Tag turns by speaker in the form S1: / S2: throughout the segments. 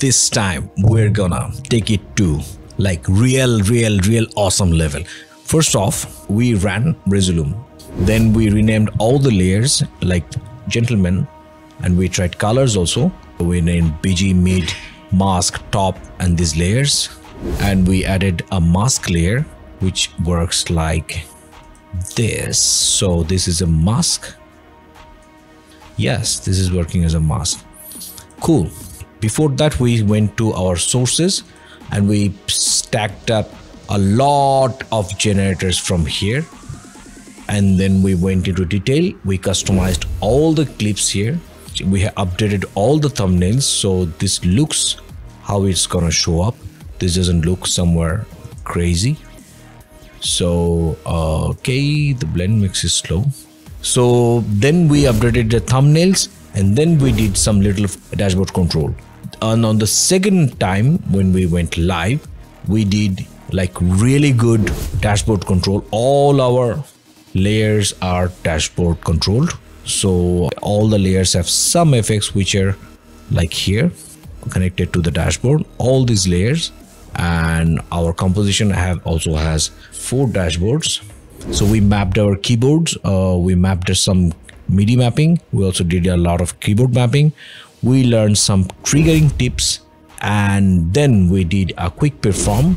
S1: this time we're gonna take it to like real awesome level. First off, we ran Resolume. Then we renamed all the layers like gentlemen, and we tried colors also. We named BG, mid, mask, top, and these layers. And we added a mask layer which works like this. So this is a mask. Yes, this is working as a mask. Cool. Before that, we went to our sources and we stacked up a lot of generators from here. And then we went into detail. We customized all the clips here. We have updated all the thumbnails. So this looks how it's gonna show up. This doesn't look somewhere crazy. So, okay, the blend mix is slow. So then we updated the thumbnails and then we did some little dashboard control. And on the second time when we went live, we did like really good dashboard control. All our layers are dashboard controlled. So all the layers have some effects which are like here connected to the dashboard, all these layers. And our composition also has 4 dashboards. So we mapped our keyboards, we mapped some MIDI mapping, we also did a lot of keyboard mapping, we learned some triggering tips, and then we did a quick perform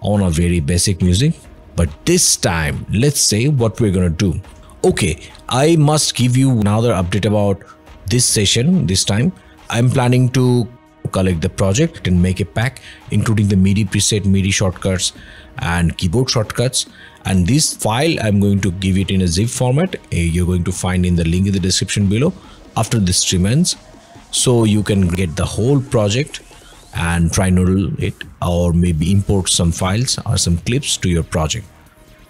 S1: on a very basic music. But this time, let's say what we're gonna do. Okay, I must give you another update about this session. This time I'm planning to collect the project and make a pack including the MIDI preset, MIDI shortcuts and keyboard shortcuts. And this file I'm going to give it in a zip format. You're going to find in the link in the description below after this stream ends, so you can get the whole project and try noodle it, or maybe import some files or some clips to your project.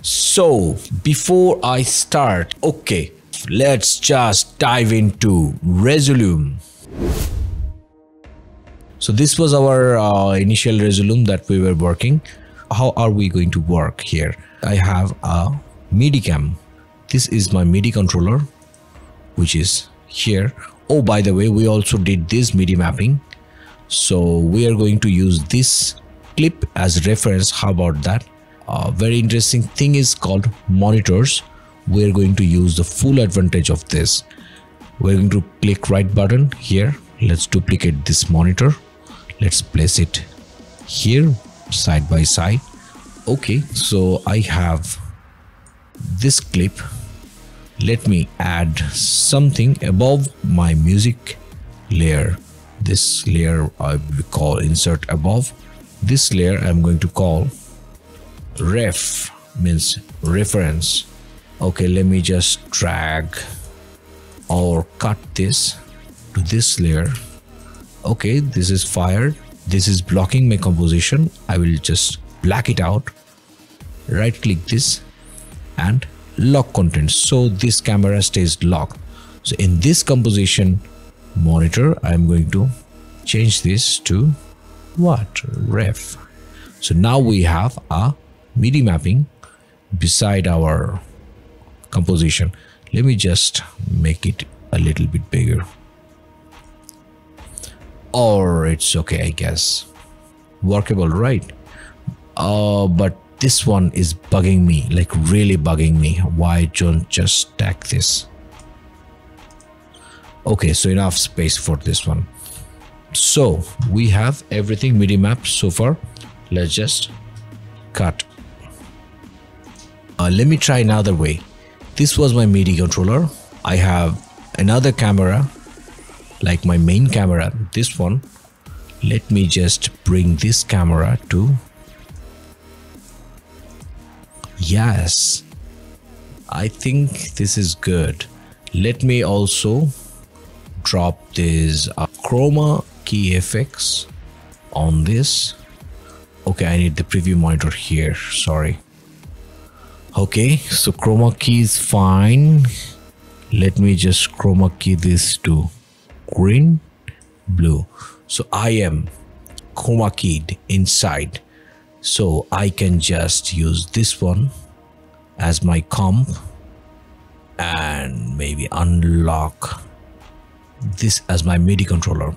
S1: So before I start, okay, let's just dive into Resolume. So this was our initial Resolume that we were working. How are we going to work here? I have a MIDI cam. This is my MIDI controller, which is here. Oh, by the way, we also did this MIDI mapping. So we are going to use this clip as reference. How about that? A very interesting thing is called monitors. We're going to use the full advantage of this. We're going to click right button here. Let's duplicate this monitor. Let's place it here side by side. Okay, so I have this clip. Let me add something above my music layer. This layer I will call insert above. This layer I'm going to call ref, means reference. Okay, let me just drag or cut this to this layer. Okay, this is fired. This is blocking my composition. I will just black it out. Right click this and lock contents. So this camera stays locked. So in this composition monitor, I'm going to change this to what? Ref. So now we have a MIDI mapping beside our composition. Let me just make it a little bit bigger. Or it's okay, I guess. Workable, right? But this one is bugging me, like really bugging me. Why don't just stack this? Okay, so enough space for this one. So we have everything MIDI mapped so far. Let's just cut. Let me try another way. This was my MIDI controller. I have another camera, like my main camera, this one. Let me just bring this camera to, yes, I think this is good. Let me also drop this chroma key FX on this. Okay, I need the preview monitor here, sorry. Okay, so chroma key is fine. Let me just chroma key this to green, blue. So I am chroma keyed inside. So I can just use this one as my comp and maybe unlock this as my MIDI controller.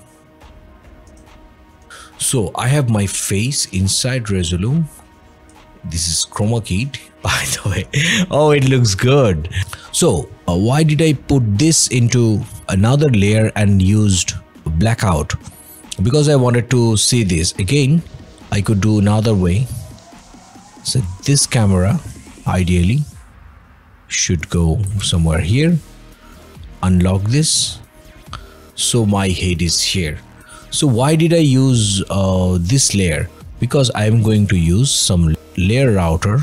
S1: So I have my face inside Resolume. This is chroma keyed, by the way. Oh, it looks good. So why did I put this into another layer and used blackout? Because I wanted to see this. Again, I could do another way. So this camera ideally should go somewhere here. Unlock this. So my head is here. So why did I use this layer? Because I am going to use some layer router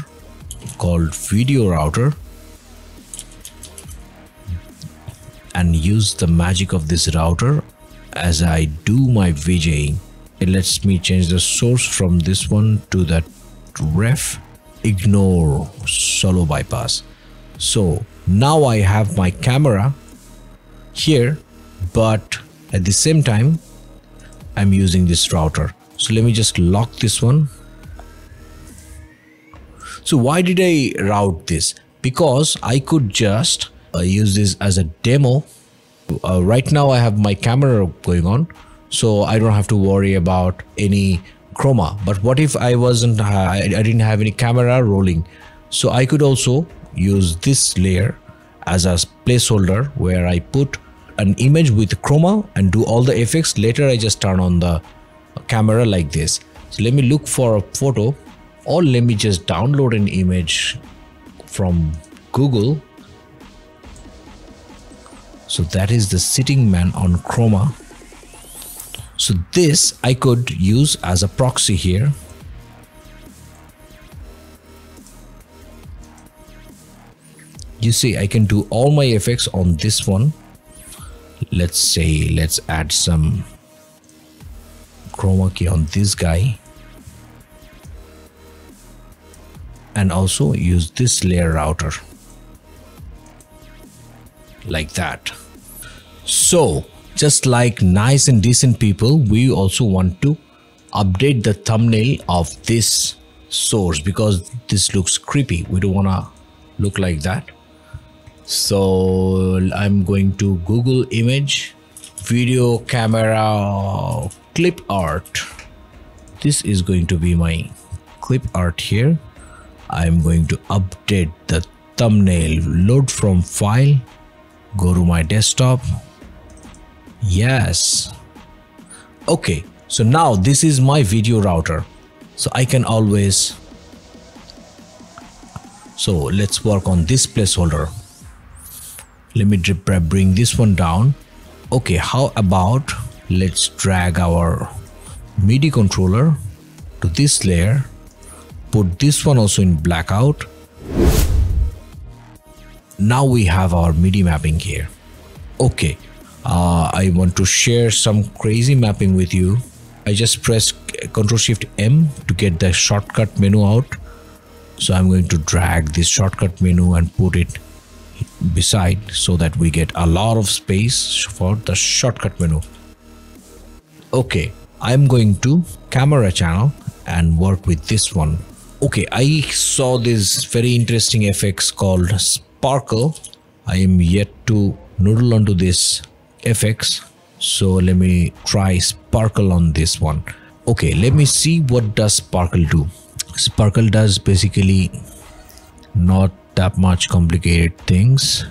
S1: called video router and use the magic of this router as I do my VJing. It lets me change the source from this one to that ref. Ignore solo bypass. So now I have my camera here, but at the same time I'm using this router. So let me just lock this one. So why did I route this? Because I could just use this as a demo. Right now I have my camera going on, so I don't have to worry about any chroma. But what if I didn't have any camera rolling? So I could also use this layer as a placeholder where I put an image with chroma and do all the effects. Later I just turn on the camera like this. So let me look for a photo, or let me just download an image from Google. So that is the sitting man on chroma. So this I could use as a proxy here. You see, I can do all my effects on this one. Let's add some chroma key on this guy and also use this layer router like that. So just like nice and decent people, we also want to update the thumbnail of this source because this looks creepy. We don't want to look like that. So I'm going to Google image, video camera, clip art. This is going to be my clip art here. I'm going to update the thumbnail. Load from file, go to my desktop. Yes. Okay, so now this is my video router. So I can always, so let's work on this placeholder. Let me bring this one down. Okay, how about let's drag our MIDI controller to this layer, put this one also in blackout. Now we have our MIDI mapping here. Okay, I want to share some crazy mapping with you. I just press Ctrl+Shift+M to get the shortcut menu out. So I'm going to drag this shortcut menu and put it beside so that we get a lot of space for the shortcut menu. Okay, I'm going to camera channel and work with this one. Okay, I saw this very interesting effects called sparkle. I am yet to noodle onto this effects, so let me try sparkle on this one. Okay, let me see what does sparkle do. Sparkle does basically not that much complicated things,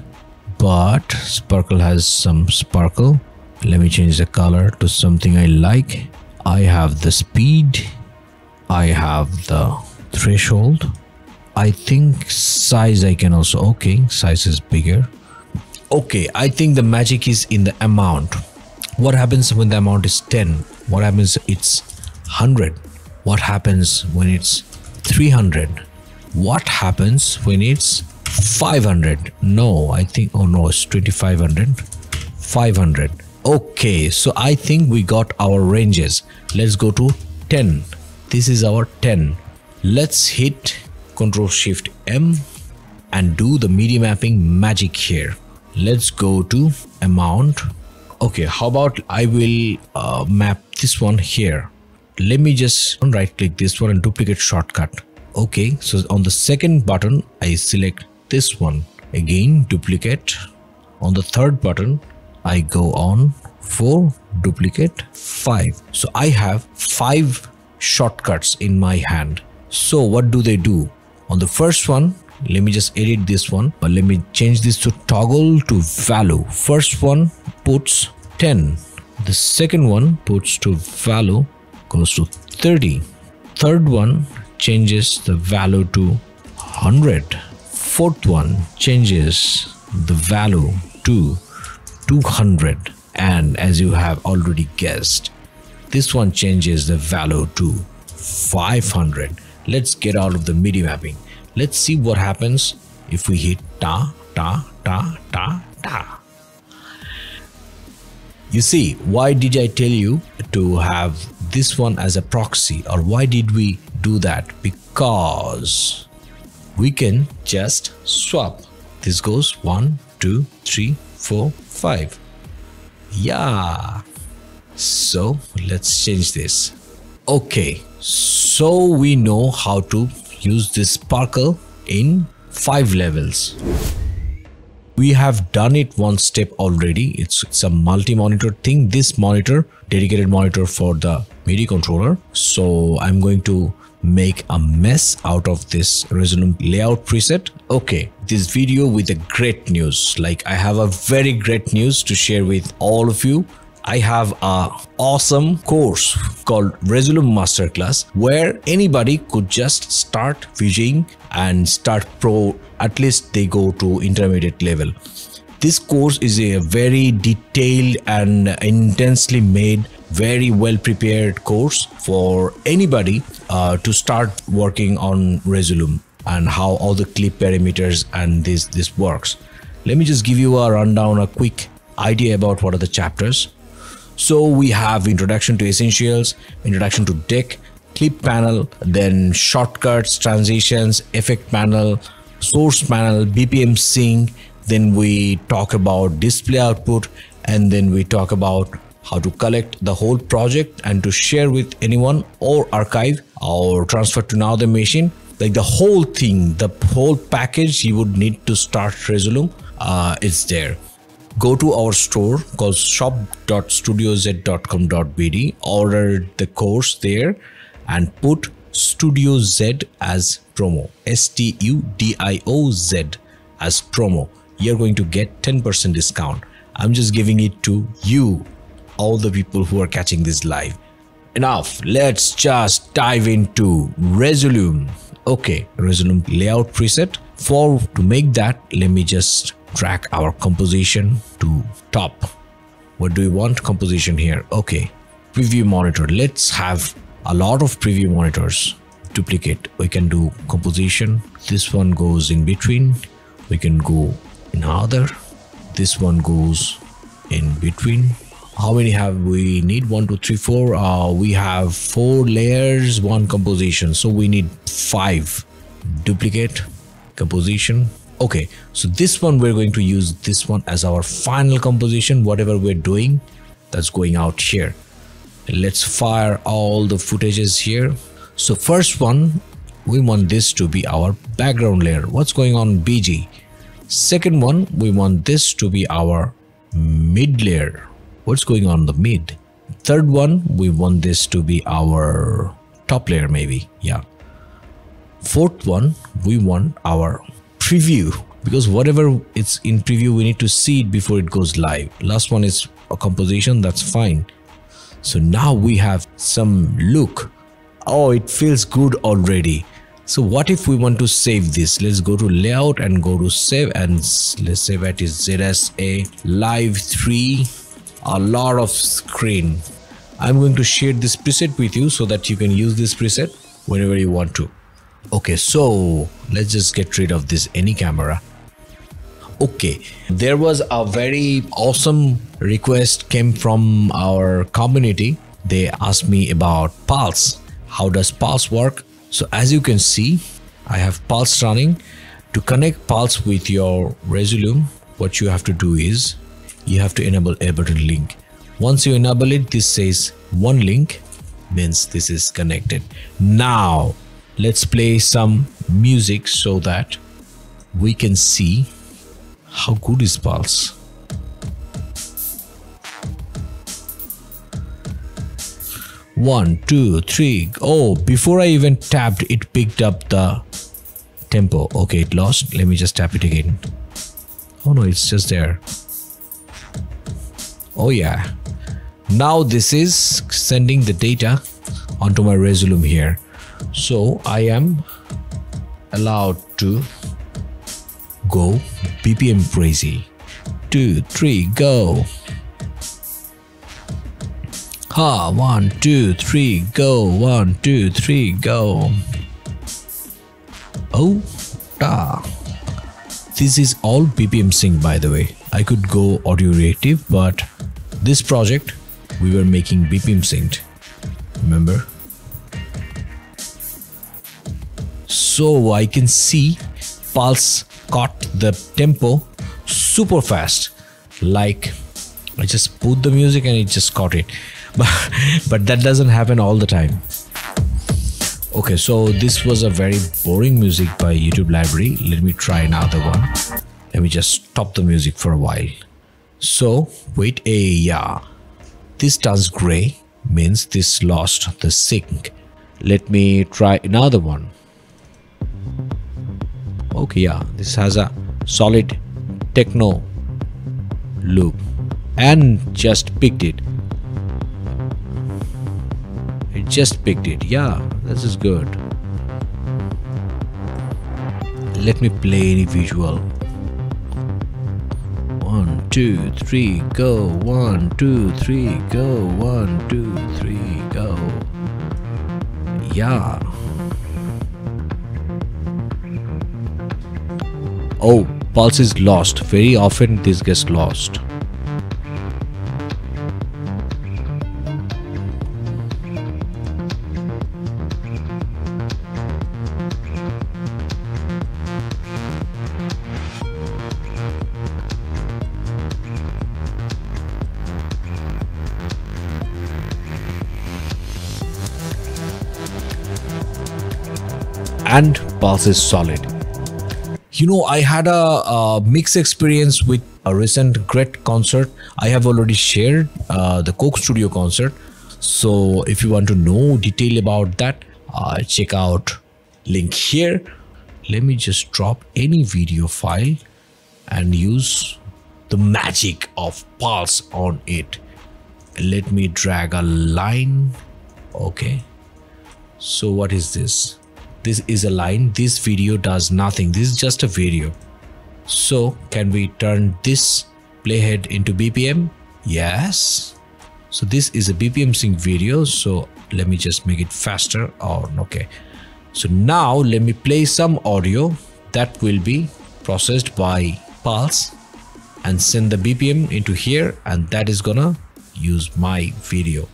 S1: but sparkle has some sparkle. Let me change the color to something I like. I have the speed, I have the threshold. I think size I can also, okay, size is bigger. Okay, I think the magic is in the amount. What happens when the amount is 10? What happens it's 100? What happens when it's 300? What happens when it's 500? No, I think, oh no, it's 2500, 500. Okay, so I think we got our ranges. Let's go to 10. This is our 10. Let's hit Ctrl+Shift+M and do the MIDI mapping magic here. Let's go to amount. Okay, how about I will map this one here. Let me just right click this one and duplicate shortcut. Okay, so on the second button I select this one, again duplicate. On the third button I go on for duplicate 5. So I have 5 shortcuts in my hand. So what do they do? On the first one, let me just edit this one, but let me change this to toggle to value. First one puts 10. The second one puts to value goes to 30. Third one changes the value to 100. Fourth one changes the value to 200. And as you have already guessed, this one changes the value to 500. Let's get out of the MIDI mapping. Let's see what happens if we hit ta, ta, ta, ta, ta. You see, why did I tell you to have this one as a proxy, or why did we do that? Because we can just swap. This goes 1, 2, 3, 4, 5. Yeah. So let's change this. Okay, so we know how to use this sparkle in 5 levels. We have done it one step already. It's a multi-monitor thing. This monitor, dedicated monitor for the MIDI controller. So I'm going to make a mess out of this Resolume layout preset. Okay, this video with a great news. Like, I have a very great news to share with all of you. I have a awesome course called Resolume Masterclass, where anybody could just start VJing and start pro. At least they go to intermediate level. This course is a very detailed and intensely made, very well prepared course for anybody to start working on Resolume and how all the clip parameters and this works. Let me just give you a rundown, a quick idea about what are the chapters. So we have introduction to essentials, introduction to deck, clip panel, then shortcuts, transitions, effect panel, source panel, BPM Sync. Then we talk about display output, and then we talk about how to collect the whole project and to share with anyone or archive or transfer to another machine. Like the whole thing, the whole package you would need to start Resolume is there. Go to our store called shop.studioz.com.bd, order the course there and put Studio Z as promo, STUDIOZ as promo. You're going to get 10% discount. I'm just giving it to you, all the people who are catching this live. Enough, let's just dive into Resolume. Okay, Resolume layout preset. To make that, let me just drag our composition to top. What do we want? Composition here. Okay, preview monitor. Let's have a lot of preview monitors. Duplicate. We can do composition. This one goes in between. We can go in other. This one goes in between. How many have we need? 1, 2, 3, 4. We have 4 layers, 1 composition. So we need 5. Duplicate, composition. Okay, so this one, we're going to use this one as our final composition. Whatever we're doing, that's going out here. Let's fire all the footages here. So first one, we want this to be our background layer. What's going on BG? Second one, we want this to be our mid layer. What's going on the mid? Third one, we want this to be our top layer, maybe. Yeah. Fourth one, we want our preview, because whatever it's in preview, we need to see it before it goes live. Last one is a composition. That's fine. So now we have some look. Oh, it feels good already. So what if we want to save this? Let's go to layout and go to save, and let's save it as ZSA Live 3. A lot of screen. I'm going to share this preset with you so that you can use this preset whenever you want to. Okay, so let's just get rid of this any camera. Okay, there was a very awesome request came from our community. They asked me about Pulse. How does Pulse work? So as you can see, I have Pulse running. To connect Pulse with your Resolume, what you have to do is you have to enable Ableton link. Once you enable it, this says one link, means this is connected. Now let's play some music so that we can see how good is Pulse. 1, 2, 3. Oh, before I even tapped, it picked up the tempo. Okay, it lost. Let me just tap it again. Oh no, it's just there. Oh yeah. Now this is sending the data onto my Resolume here. So I am allowed to go BPM crazy. 2, 3, go. Ha, 1, 2, 3, go. 1, 2, 3, go. Oh, da. This is all BPM Sync, by the way. I could go audio reactive, but this project we were making BPM Synced. Remember? So I can see Pulse caught the tempo super fast. Like I just put the music and it just caught it. But that doesn't happen all the time. Okay, so this was a very boring music by YouTube library. Let me try another one. Let me just stop the music for a while. So wait, yeah, this turns gray, means this lost the sync. Let me try another one. Okay, yeah, this has a solid techno loop and just picked it. It just picked it. Yeah, this is good. Let me play any visual. 1, 2, 3, go. 1, 2, 3, go. 1, 2, 3, go. Yeah. Oh, pulse is lost. Very often this gets lost. And pulse is solid. You know, I had a mixed experience with a recent great concert. I have already shared the Coke Studio concert. So if you want to know detail about that, check out link here. Let me just drop any video file and use the magic of pulse on it. Let me drag a line. Okay. So what is this? This is a line. This video does nothing. This is just a video. So can we turn this playhead into BPM? Yes. So this is a BPM Sync video. So let me just make it faster. Oh, okay. So now let me play some audio that will be processed by Pulse and send the BPM into here, and that is gonna use my video.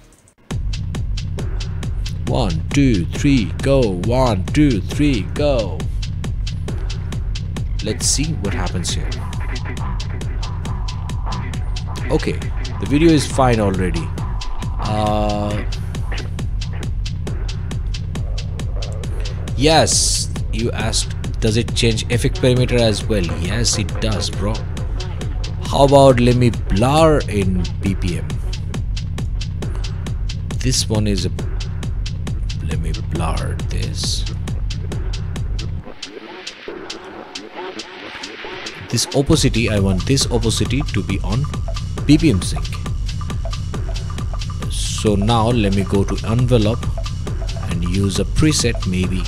S1: 1, 2, 3, go. 1, 2, 3, go. Let's see what happens here. Okay, the video is fine already. Yes, you asked, does it change effect parameter as well? Yes, it does, bro. How about let me blur in BPM? This one is a, let me blur this. This opacity, I want this opacity to be on BPM Sync. So now let me go to envelope and use a preset, maybe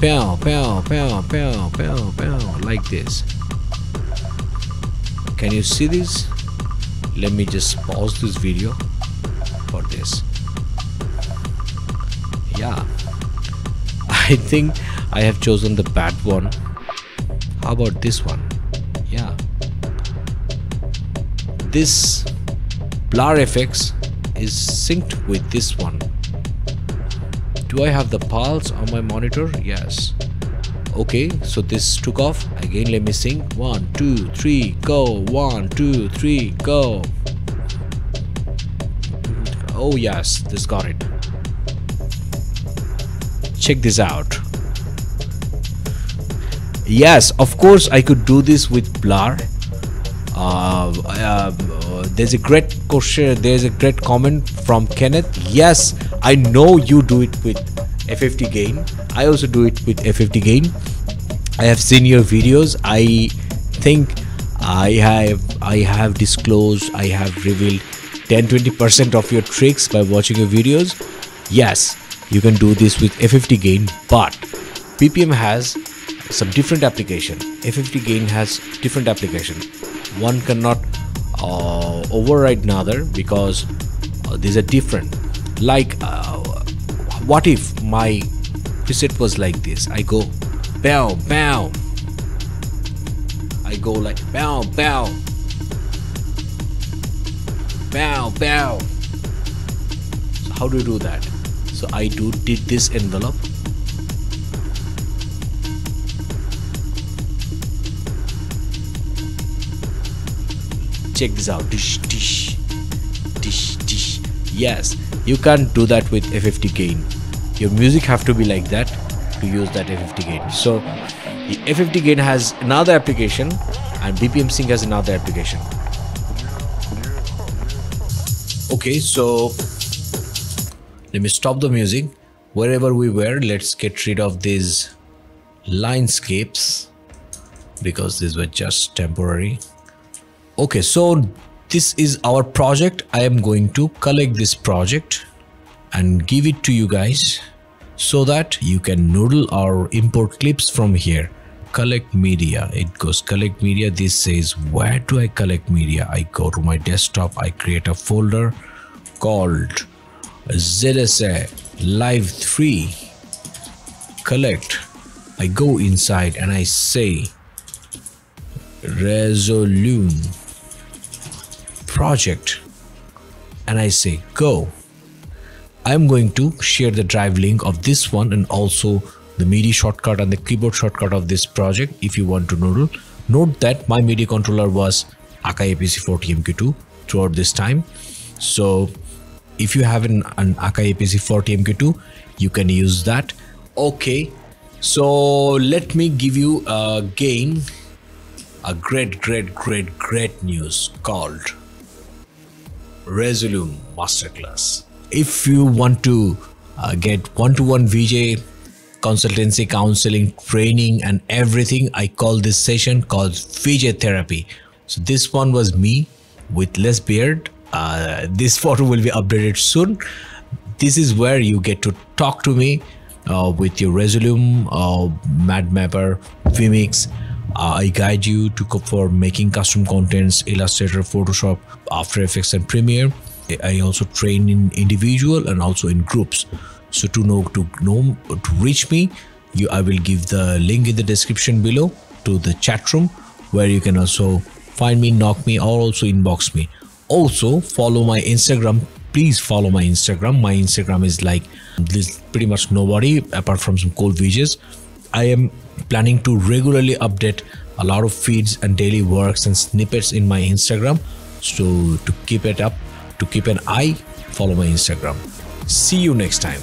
S1: pow, pow, pow, pow, pow, pow, like this. Can you see this? Let me just pause this video for this. Yeah, I think I have chosen the bad one. How about this one? Yeah, this blur effects is synced with this one. Do I have the pulse on my monitor? Yes. Okay, so this took off. Again, let me sing. 1, 2, 3, go. 1, 2, 3, go. Oh yes, this got it. Check this out. Yes, of course I could do this with blur.
S2: there's a great question, there's a great comment from Kenneth. Yes, I know you do it with F50 gain. I also do it with F50 gain. I have seen your videos. I think I have disclosed, I have revealed 10-20% of your tricks by watching your videos. Yes, you can do this with F50 gain, but BPM has some different application. F50 gain has different application. One cannot override another because these are different. Like what if my preset was like this? I go bow bow, I go like bow bow bow bow. So how do you do that? So I did this envelope. Check this out. Dish dish dish dish. Yes, you can't do that with F50 gain. Your music have to be like that to use that F50 gain. So the F50 gain has another application and BPM Sync has another application. Okay, so let me stop the music. Wherever we were, let's get rid of these linescapes because these were just temporary. Okay, so this is our project. I am going to collect this project and give it to you guys so that you can noodle or import clips from here. Collect media. It goes collect media. This says where do I collect media? I go to my desktop. I create a folder called ZSA Live 3 collect. I go inside and I say Resolume project and I say go. I'm going to share the drive link of this one and also the MIDI shortcut and the keyboard shortcut of this project if you want to noodle. Note that my MIDI controller was Akai APC40 MQ2 throughout this time. So if you have an Akai APC40 MQ2, you can use that. Okay, so let me give you again a great news called Resolume Masterclass. If you want to get one-to-one VJ consultancy, counseling, training and everything, I call this session called VJ therapy. So this one was me with less beard. This photo will be updated soon. This is where you get to talk to me with your Resolume, Mad Mapper, Vmix. I guide you for making custom contents, Illustrator, Photoshop, After Effects and Premiere. I also train in individual and also in groups. So to reach me, I will give the link in the description below to the chat room where you can also find me, knock me, or also inbox me. Also follow my Instagram. Please follow my Instagram. My Instagram is like this, pretty much nobody apart from some cool VJs. I am planning to regularly update a lot of feeds and daily works and snippets in my Instagram. So to keep it up, to keep an eye, follow my Instagram. See you next time.